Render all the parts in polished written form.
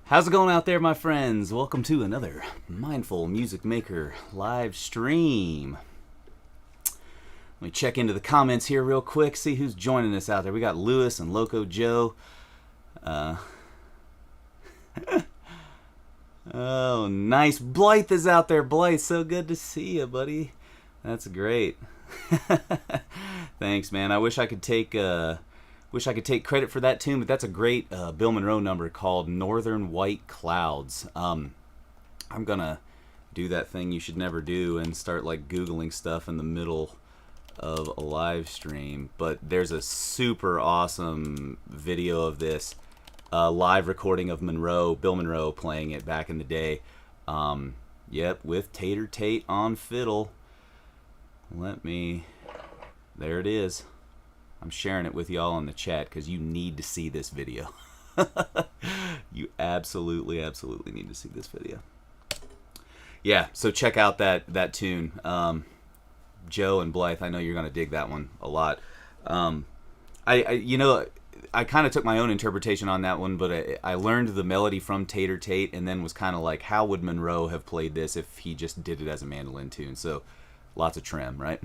How's it going out there, my friends? Welcome to another Mindful Music Maker live stream. Let me check into the comments here real quick, see who's joining us out there. We got Lewis and Loco Joe. Oh, nice. Blythe is out there. Blythe, so good to see you, buddy. That's great. Thanks, man. I wish I could take credit for that tune, but that's a great Bill Monroe number called Northern White Clouds. I'm gonna do that thing you should never do and start like Googling stuff in the middle of a live stream, but there's a super awesome video of this live recording of Bill Monroe playing it back in the day. Yep, with Tater Tate on fiddle. There it is. I'm sharing it with y'all in the chat because you need to see this video. You absolutely need to see this video. Yeah, so check out that tune. Joe and Blythe, I know you're going to dig that one a lot. I kind of took my own interpretation on that one, but I learned the melody from Tater Tate and then was kind of like, how would Monroe have played this if he just did it as a mandolin tune? So lots of trim, right?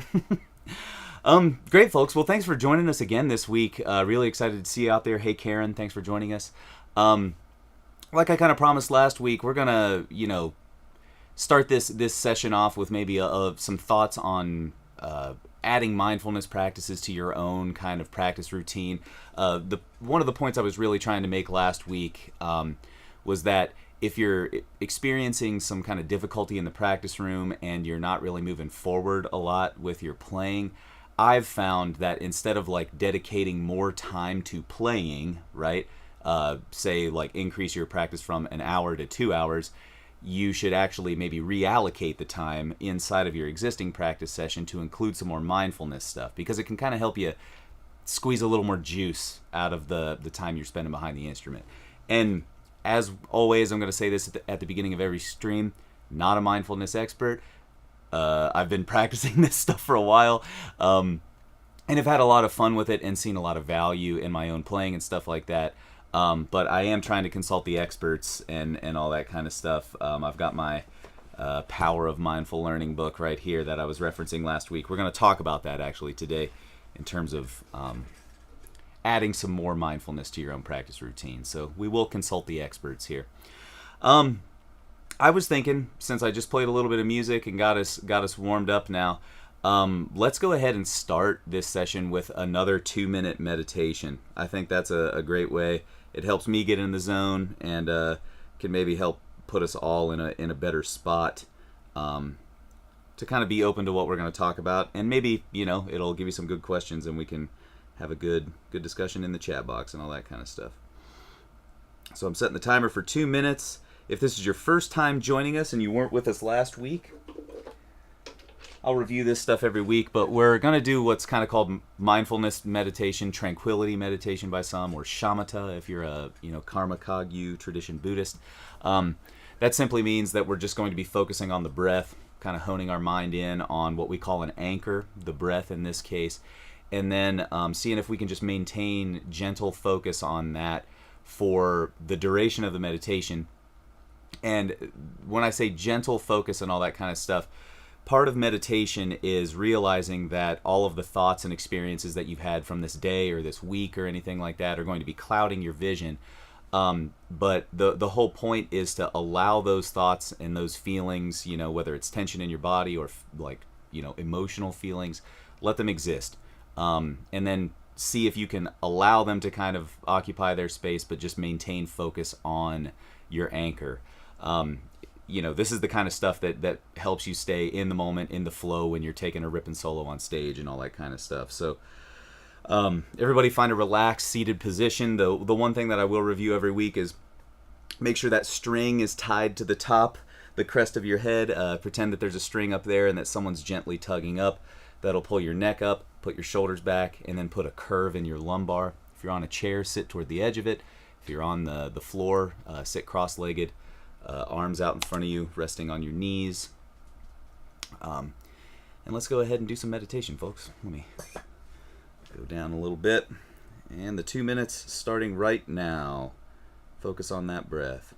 Great, folks. Well, thanks for joining us again this week. Really excited to see you out there. Hey, Karen, thanks for joining us. Like I kind of promised last week, we're going to, start this session off with maybe some thoughts on adding mindfulness practices to your own kind of practice routine. One of the points I was really trying to make last week was that if you're experiencing some kind of difficulty in the practice room and you're not really moving forward a lot with your playing, I've found that instead of like dedicating more time to playing, right, say like increase your practice from an hour to 2 hours, you should actually maybe reallocate the time inside of your existing practice session to include some more mindfulness stuff, because it can kind of help you squeeze a little more juice out of the time you're spending behind the instrument. And as always, I'm going to say this at the beginning of every stream, not a mindfulness expert. I've been practicing this stuff for a while, and I've had a lot of fun with it and seen a lot of value in my own playing and stuff like that. But I am trying to consult the experts and all that kind of stuff. I've got my Power of Mindful Learning book right here that I was referencing last week. We're going to talk about that actually today in terms of adding some more mindfulness to your own practice routine. So we will consult the experts here. I was thinking, since I just played a little bit of music and got us warmed up now, let's go ahead and start this session with another 2-minute meditation. I think that's a great way. It helps me get in the zone and can maybe help put us all in a better spot to kind of be open to what we're going to talk about. And maybe, it'll give you some good questions and we can have a good discussion in the chat box and all that kind of stuff. So I'm setting the timer for 2 minutes. If this is your first time joining us and you weren't with us last week, I'll review this stuff every week, but we're going to do what's kind of called mindfulness meditation, tranquility meditation by some, or shamatha if you're a Karma Kagyu tradition Buddhist. That simply means that we're just going to be focusing on the breath, kind of honing our mind in on what we call an anchor, the breath in this case, and then seeing if we can just maintain gentle focus on that for the duration of the meditation. And when I say gentle focus and all that kind of stuff, part of meditation is realizing that all of the thoughts and experiences that you've had from this day or this week or anything like that are going to be clouding your vision. But the whole point is to allow those thoughts and those feelings, whether it's tension in your body or emotional feelings, let them exist. And then see if you can allow them to kind of occupy their space, but just maintain focus on your anchor. This is the kind of stuff that helps you stay in the moment, in the flow when you're taking a ripping solo on stage and all that kind of stuff. So everybody find a relaxed seated position. The one thing that I will review every week is make sure that string is tied to the top, the crest of your head. Pretend that there's a string up there and that someone's gently tugging up. That'll pull your neck up, put your shoulders back, and then put a curve in your lumbar. If you're on a chair, sit toward the edge of it. If you're on the floor, sit cross-legged. Arms out in front of you, resting on your knees. And let's go ahead and do some meditation, folks. Let me go down a little bit And the 2 minutes starting right now. Focus on that breath.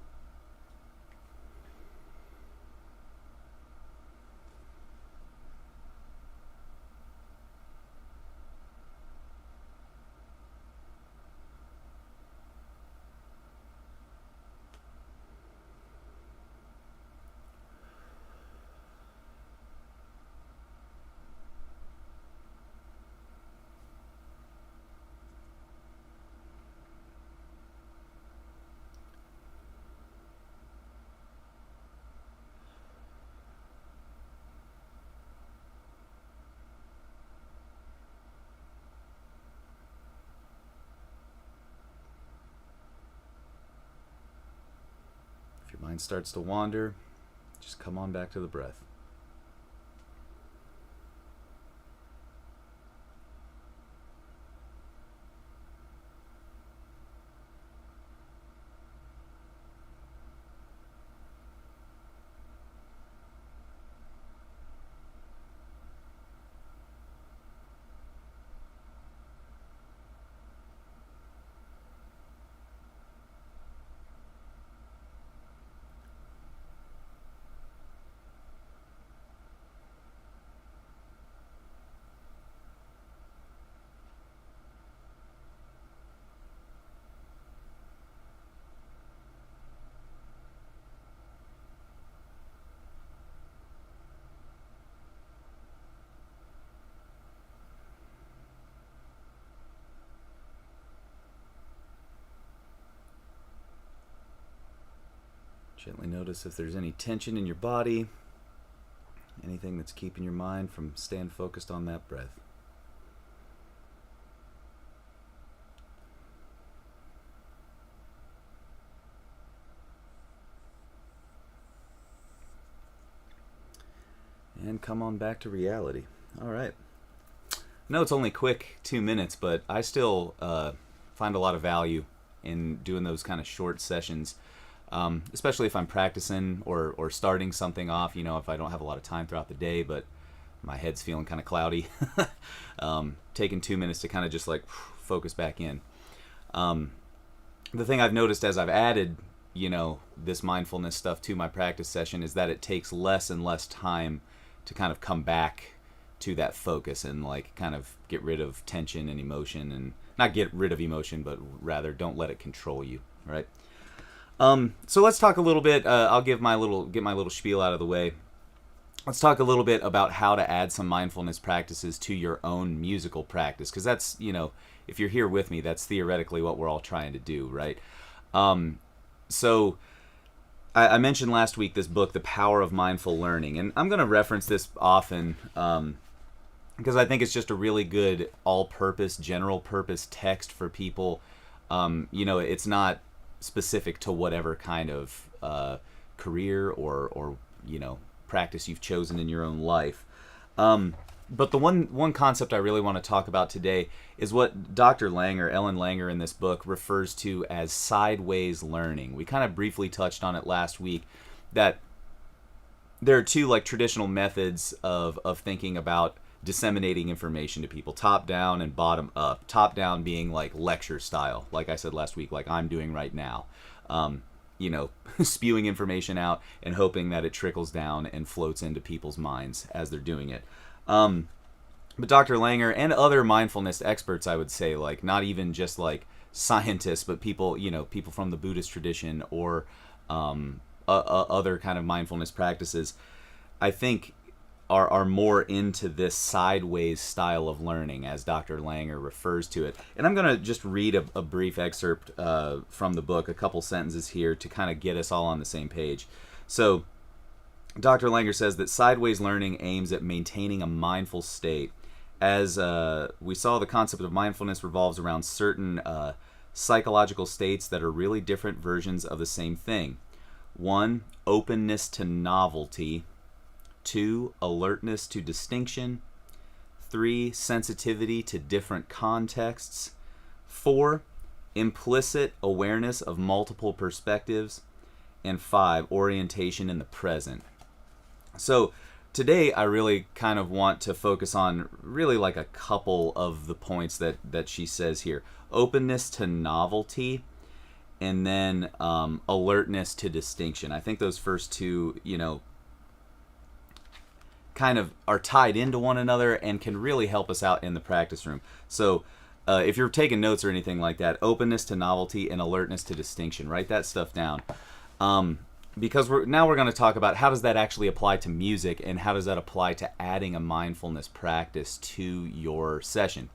If your mind starts to wander, just come on back to the breath. Gently notice if there's any tension in your body, anything that's keeping your mind from staying focused on that breath. And come on back to reality. All right. I know it's only quick 2 minutes, but I still find a lot of value in doing those kind of short sessions. Especially if I'm practicing or starting something off, if I don't have a lot of time throughout the day, but my head's feeling kind of cloudy. Taking 2 minutes to kind of just focus back in. The thing I've noticed as I've added, this mindfulness stuff to my practice session is that it takes less and less time to kind of come back to that focus and kind of get rid of tension and emotion, and not get rid of emotion, but rather don't let it control you, right? So let's talk a little bit. I'll get my little spiel out of the way. Let's talk a little bit about how to add some mindfulness practices to your own musical practice, because that's, if you're here with me, that's theoretically what we're all trying to do, right? So I mentioned last week this book, The Power of Mindful Learning, and I'm going to reference this often because I think it's just a really good all-purpose, general-purpose text for people. It's not specific to whatever kind of career or practice you've chosen in your own life. But the one concept I really want to talk about today is what Dr. Langer, Ellen Langer in this book, refers to as sideways learning. We kind of briefly touched on it last week, that there are two traditional methods of thinking about disseminating information to people, top down and bottom up. Top down being lecture style, like I said last week, like I'm doing right now. Spewing information out and hoping that it trickles down and floats into people's minds as they're doing it. But Dr. Langer and other mindfulness experts, I would say, not even just scientists, but people from the Buddhist tradition or other kind of mindfulness practices, I think are more into this sideways style of learning, as Dr. Langer refers to it. And I'm going to just read a brief excerpt from the book, a couple sentences here to kind of get us all on the same page. So Dr. Langer says that sideways learning aims at maintaining a mindful state. As we saw, the concept of mindfulness revolves around certain psychological states that are really different versions of the same thing. 1, openness to novelty. 2, alertness to distinction. 3, sensitivity to different contexts. 4, implicit awareness of multiple perspectives. And 5, orientation in the present. So today I really kind of want to focus on really like a couple of the points that she says here. Openness to novelty, and then alertness to distinction. I think those first two, kind of are tied into one another and can really help us out in the practice room. So if you're taking notes or anything like that, openness to novelty and alertness to distinction, write that stuff down. Because we're going to talk about how does that actually apply to music, and how does that apply to adding a mindfulness practice to your session.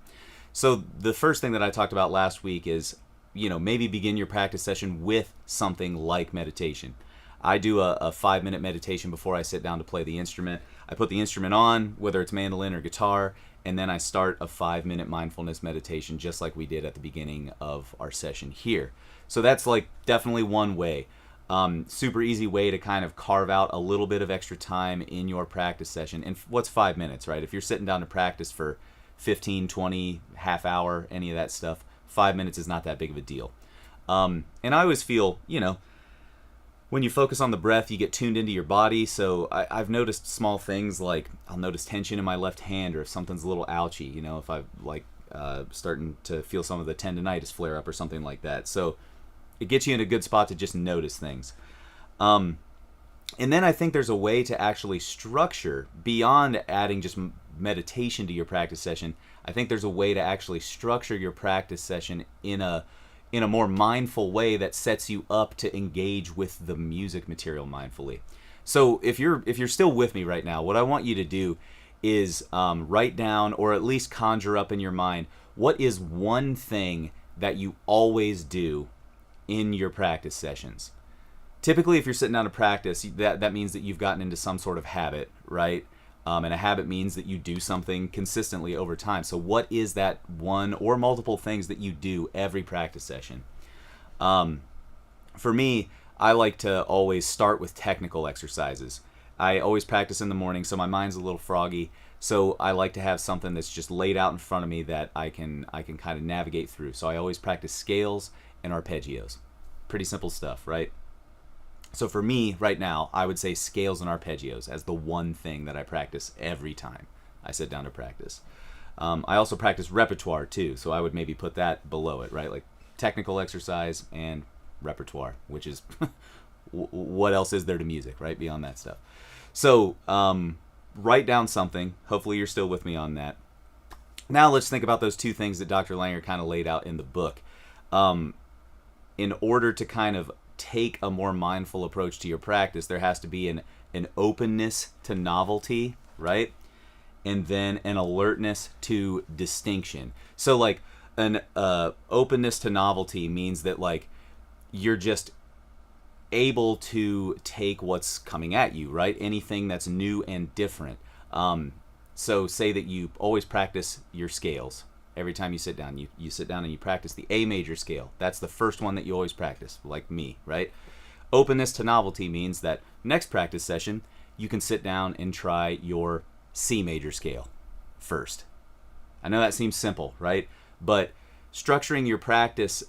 So the first thing that I talked about last week is, maybe begin your practice session with something like meditation. I do a 5-minute meditation before I sit down to play the instrument. I put the instrument on, whether it's mandolin or guitar, and then I start a 5-minute mindfulness meditation just like we did at the beginning of our session here. So that's like definitely one way. Super easy way to kind of carve out a little bit of extra time in your practice session. And what's 5 minutes, right? If you're sitting down to practice for 15, 20, half hour, any of that stuff, 5 minutes is not that big of a deal. And I always feel, when you focus on the breath, you get tuned into your body. So I've noticed small things like I'll notice tension in my left hand, or if something's a little ouchy, if I like starting to feel some of the tendonitis flare up or something like that. So it gets you in a good spot to just notice things. And then I think there's a way to actually structure, beyond adding just meditation to your practice session, I think there's a way to actually structure your practice session in a more mindful way that sets you up to engage with the music material mindfully. So if you're still with me right now, what I want you to do is write down, or at least conjure up in your mind, what is one thing that you always do in your practice sessions. Typically, if you're sitting down to practice, that means that you've gotten into some sort of habit, right? And a habit means that you do something consistently over time. So what is that one or multiple things that you do every practice session? For me, I like to always start with technical exercises. I always practice in the morning, so my mind's a little froggy. So I like to have something that's just laid out in front of me that I can kind of navigate through. So I always practice scales and arpeggios. Pretty simple stuff, right? So for me, right now, I would say scales and arpeggios as the one thing that I practice every time I sit down to practice. I also practice repertoire too, so I would maybe put that below it, right? Like technical exercise and repertoire, which is what else is there to music, right? Beyond that stuff. So write down something. Hopefully you're still with me on that. Now let's think about those two things that Dr. Langer kind of laid out in the book. In order to kind of take a more mindful approach to your practice, there has to be an openness to novelty, right? And then an alertness to distinction. So like an openness to novelty means that like you're just able to take what's coming at you, right? Anything that's new and different. So say that you always practice your scales. Every time you sit down, you sit down and you practice the A major scale. That's the first one that you always practice, like me, right? Openness to novelty means that next practice session, you can sit down and try your C major scale first. I know that seems simple, right? But structuring your practice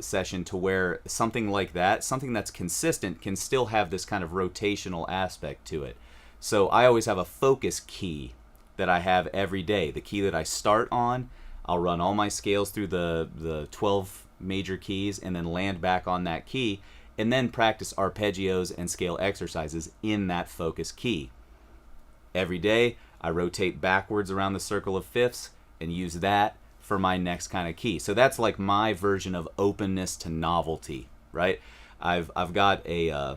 session to where something like that, something that's consistent, can still have this kind of rotational aspect to it. So I always have a focus key that I have every day. The key that I start on, I'll run all my scales through the 12 major keys and then land back on that key, and then practice arpeggios and scale exercises in that focus key. Every day, I rotate backwards around the circle of fifths and use that for my next kind of key. So that's like my version of openness to novelty, right? I've got a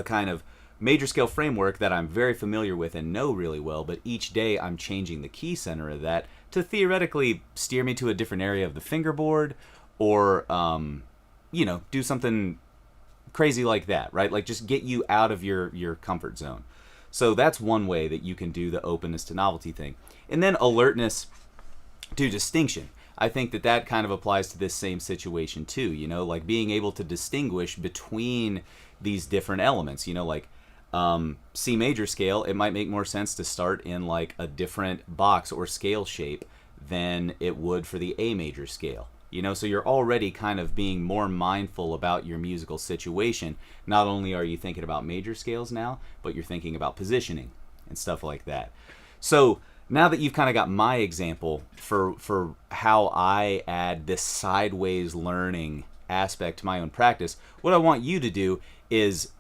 kind of major scale framework that I'm very familiar with and know really well, but each day I'm changing the key center of that to theoretically steer me to a different area of the fingerboard, or do something crazy like that, right? Like just get you out of your comfort zone. So that's one way that you can do the openness to novelty thing. And then alertness to distinction. I think that kind of applies to this same situation too, like being able to distinguish between these different elements, like C major scale, it might make more sense to start in like a different box or scale shape than it would for the A major scale. So you're already kind of being more mindful about your musical situation. Not only are you thinking about major scales now, but you're thinking about positioning. and stuff like that. So now that you've kind of got my example for how I add this sideways learning aspect to my own practice, what I want you to do is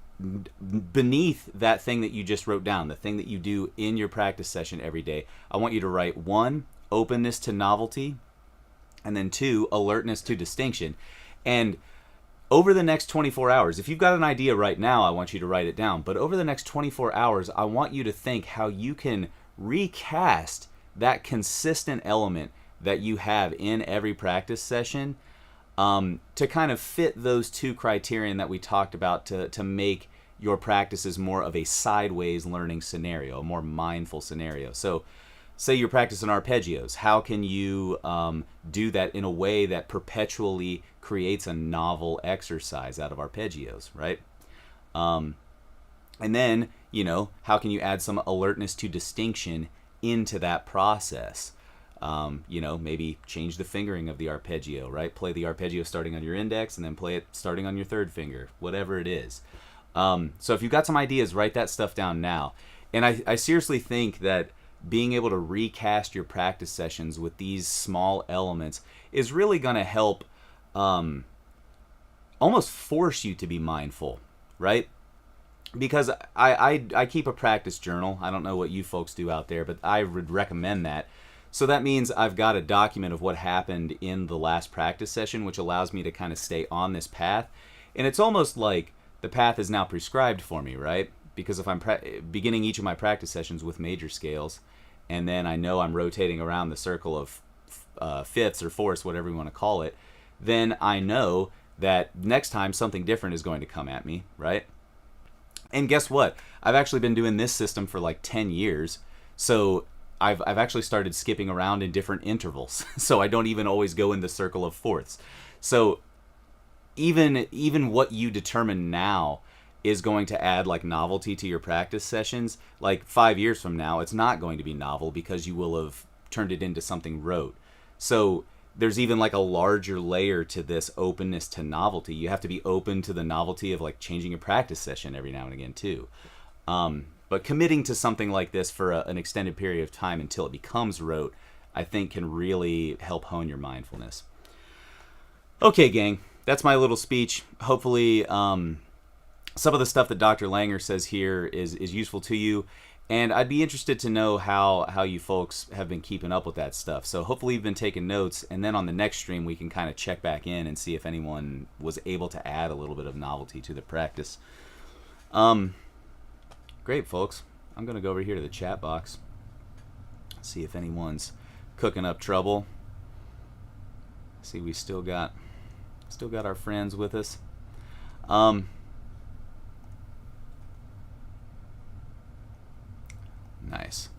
beneath that thing that you just wrote down, the thing that you do in your practice session every day, I want you to write 1, openness to novelty, and then 2, alertness to distinction. And over the next 24 hours, if you've got an idea right now, I want you to write it down. But over the next 24 hours, I want you to think how you can recast that consistent element that you have in every practice session to kind of fit those 2 criterion that we talked about to make your practices more of a sideways learning scenario, a more mindful scenario. So say you're practicing arpeggios. How can you do that in a way that perpetually creates a novel exercise out of arpeggios, right? And then, how can you add some alertness to distinction into that process? Maybe change the fingering of the arpeggio, right? Play the arpeggio starting on your index and then play it starting on your 3rd finger, whatever it is. So if you've got some ideas, write that stuff down now. And I seriously think that being able to recast your practice sessions with these small elements is really going to help almost force you to be mindful, right? Because I keep a practice journal. I don't know what you folks do out there, but I would recommend that. So that means I've got a document of what happened in the last practice session, which allows me to kind of stay on this path. And it's almost like the path is now prescribed for me, right? Because if I'm beginning each of my practice sessions with major scales, and then I know I'm rotating around the circle of fifths or fourths, whatever you want to call it, then I know that next time something different is going to come at me, right? And guess what? I've actually been doing this system for like 10 years. So I've actually started skipping around in different intervals. So I don't even always go in the circle of fourths. So even what you determine now is going to add like novelty to your practice sessions. Like 5 years from now, it's not going to be novel because you will have turned it into something rote. So there's even like a larger layer to this openness to novelty. You have to be open to the novelty of like changing your practice session every now and again too. But committing to something like this for an extended period of time until it becomes rote, I think can really help hone your mindfulness. Okay, gang, that's my little speech. Hopefully some of the stuff that Dr. Langer says here is useful to you. And I'd be interested to know how you folks have been keeping up with that stuff. So hopefully you've been taking notes, and then on the next stream we can kind of check back in and see if anyone was able to add a little bit of novelty to the practice. Great, folks. I'm going to go over here to the chat box, see if anyone's cooking up trouble. See, we still got our friends with us. Nice.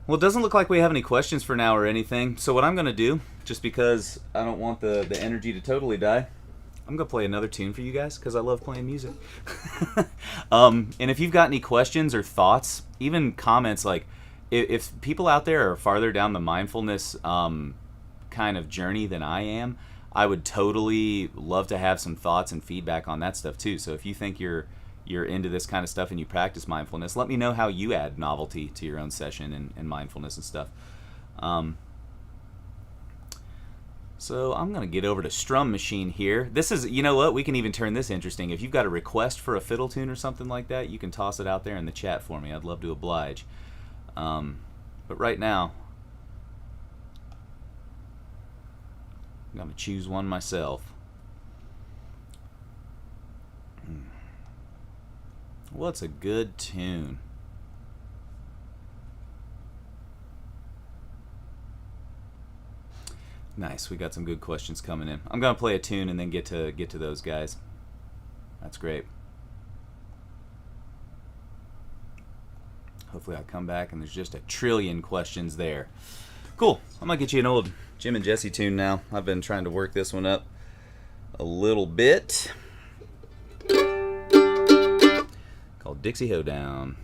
Well, it doesn't look like we have any questions for now or anything. So what I'm going to do, just because I don't want the energy to totally die, I'm going to play another tune for you guys because I love playing music. And if you've got any questions or thoughts, even comments, like if people out there are farther down the mindfulness kind of journey than I am, I would totally love to have some thoughts and feedback on that stuff too. So if you think you're into this kind of stuff and you practice mindfulness, let me know how you add novelty to your own session and mindfulness and stuff. So I'm going to get over to Strum Machine here. This is, you know what, we can even turn this interesting. If you've got a request for a fiddle tune or something like that, you can toss it out there in the chat for me. I'd love to oblige. But right now, I'm going to choose one myself. What's a good tune? Nice, we got some good questions coming in. I'm gonna play a tune and then get to those guys. That's great. Hopefully I come back and there's just a trillion questions there. Cool. I'm gonna get you an old Jim and Jesse tune now. I've been trying to work this one up a little bit. Called Dixie Hoedown.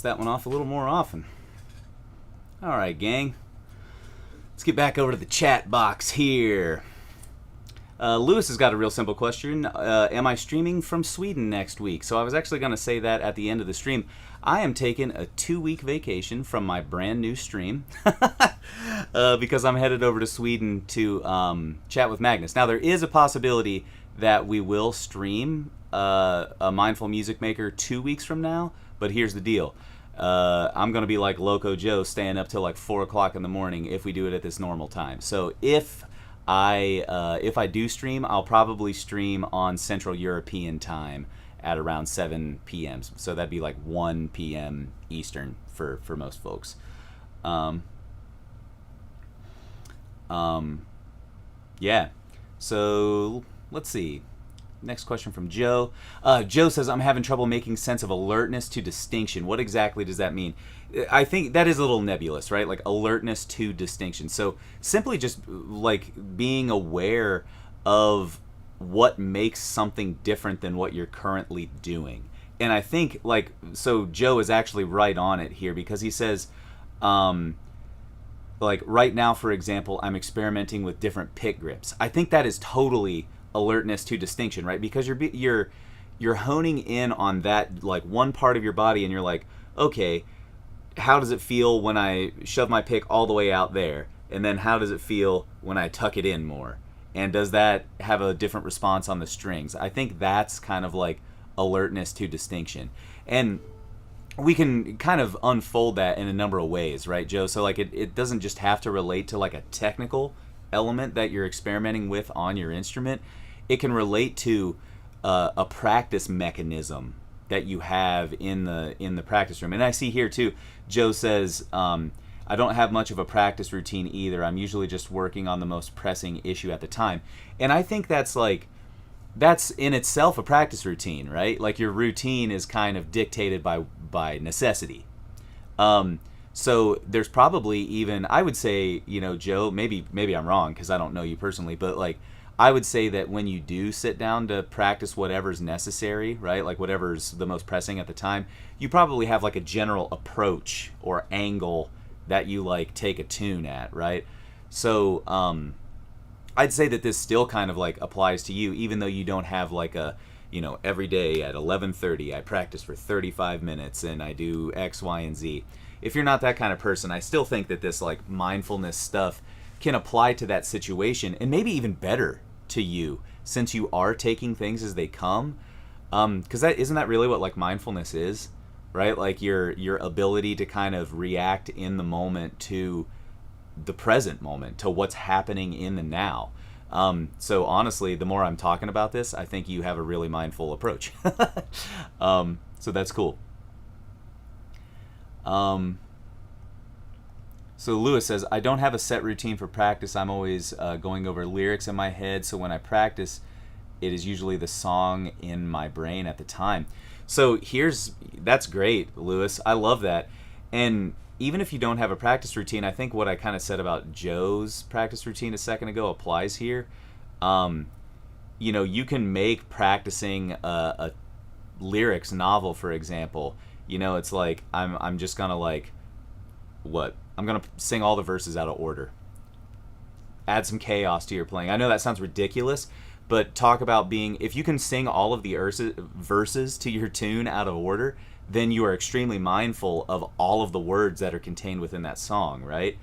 that one off a little more often. All right, gang. Let's get back over to the chat box here. Lewis has got a real simple question. Am I streaming from Sweden next week? So I was actually going to say that at the end of the stream. I am taking a 2-week vacation from my brand new stream because I'm headed over to Sweden to chat with Magnus. Now, there is a possibility that we will stream a Mindful Music Maker 2 weeks from now, but here's the deal. I'm going to be like Loco Joe, staying up till like 4 o'clock in the morning if we do it at this normal time. So if I do stream, I'll probably stream on Central European time at around 7 p.m. So that'd be like 1 p.m. Eastern for most folks. Yeah. So let's see. Next question from Joe. Joe says, I'm having trouble making sense of alertness to distinction. What exactly does that mean? I think that is a little nebulous, right? Like alertness to distinction. So simply just like being aware of what makes something different than what you're currently doing. And I think like, so Joe is actually right on it here because he says, like right now, for example, I'm experimenting with different pick grips. I think that is totally alertness to distinction, right? Because you're honing in on that like one part of your body and you're like, okay, how does it feel when I shove my pick all the way out there? And then how does it feel when I tuck it in more? And does that have a different response on the strings? I think that's kind of like alertness to distinction. And we can kind of unfold that in a number of ways, right, Joe? So like it doesn't just have to relate to like a technical element that you're experimenting with on your instrument. It can relate to a practice mechanism that you have in the practice room. And I see here too, Joe says, I don't have much of a practice routine either. I'm usually just working on the most pressing issue at the time. And I think that's in itself a practice routine, right? Like your routine is kind of dictated by necessity. So there's probably even, I would say, Joe, maybe I'm wrong because I don't know you personally, but like I would say that when you do sit down to practice whatever's necessary, right, like whatever's the most pressing at the time, you probably have like a general approach or angle that you like take a tune at, right? So I'd say that this still kind of like applies to you, even though you don't have like a, every day at 11:30 I practice for 35 minutes and I do X, Y, and Z. If you're not that kind of person, I still think that this like mindfulness stuff can apply to that situation and maybe even better to you since you are taking things as they come. Because isn't that really what like mindfulness is, right? Like your ability to kind of react in the moment to the present moment, to what's happening in the now. So honestly, the more I'm talking about this, I think you have a really mindful approach. So that's cool. So Lewis says, I don't have a set routine for practice. I'm always going over lyrics in my head. So when I practice, it is usually the song in my brain at the time. So that's great, Lewis. I love that. And even if you don't have a practice routine, I think what I kind of said about Joe's practice routine a second ago applies here. You can make practicing a lyrics novel, for example. It's like I'm just gonna like I'm gonna sing all the verses out of order. Add some chaos to your playing. I know that sounds ridiculous, but talk about if you can sing all of the verses to your tune out of order, then you are extremely mindful of all of the words that are contained within that song, right?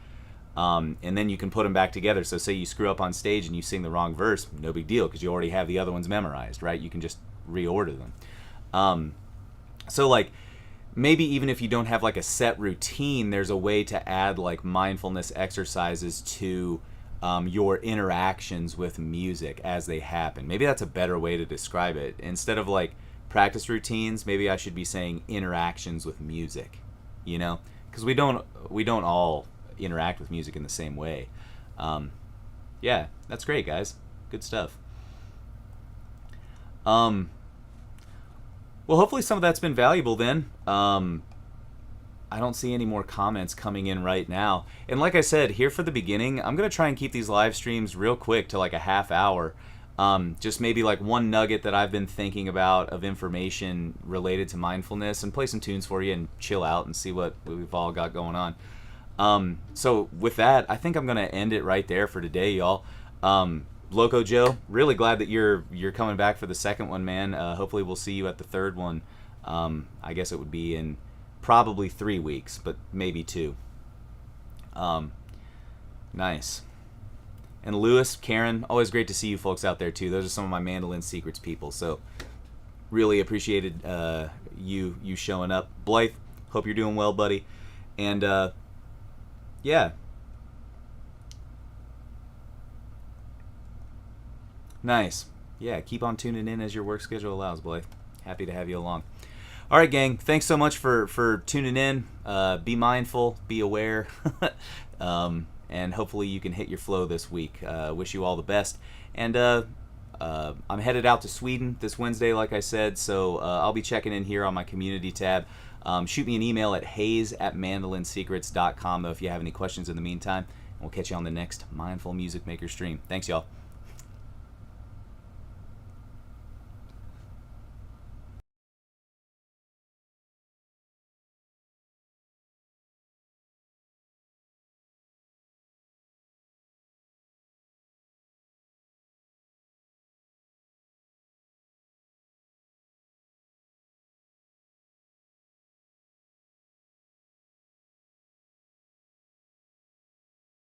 And then you can put them back together. So say you screw up on stage and you sing the wrong verse, no big deal because you already have the other ones memorized, right? You can just reorder them. So like maybe even if you don't have like a set routine, there's a way to add like mindfulness exercises to your interactions with music as they happen. Maybe that's a better way to describe it. Instead of like practice routines, maybe I should be saying interactions with music, because we don't all interact with music in the same way. Yeah, that's great, guys. Good stuff. Well, hopefully some of that's been valuable then. I don't see any more comments coming in right now. And like I said, here for the beginning, I'm going to try and keep these live streams real quick to like a half hour. Just maybe like one nugget that I've been thinking about of information related to mindfulness, and play some tunes for you and chill out and see what we've all got going on. So with that, I think I'm gonna end it right there for today, y'all. Loco Joe, really glad that you're coming back for the second one, man. Hopefully we'll see you at the third one. I guess it would be in probably 3 weeks, but maybe 2. Nice. And Lewis, Karen, always great to see you folks out there too. Those are some of my Mandolin Secrets people. So really appreciated you showing up. Blythe, hope you're doing well, buddy. And yeah. Nice. Yeah, keep on tuning in as your work schedule allows, Blythe. Happy to have you along. All right, gang. Thanks so much for tuning in. Be mindful. Be aware. And hopefully you can hit your flow this week. Wish you all the best. And I'm headed out to Sweden this Wednesday, like I said, so I'll be checking in here on my community tab. Shoot me an email at hayes@mandolinsecrets.com, though, if you have any questions in the meantime. We'll catch you on the next Mindful Music Maker stream. Thanks, y'all.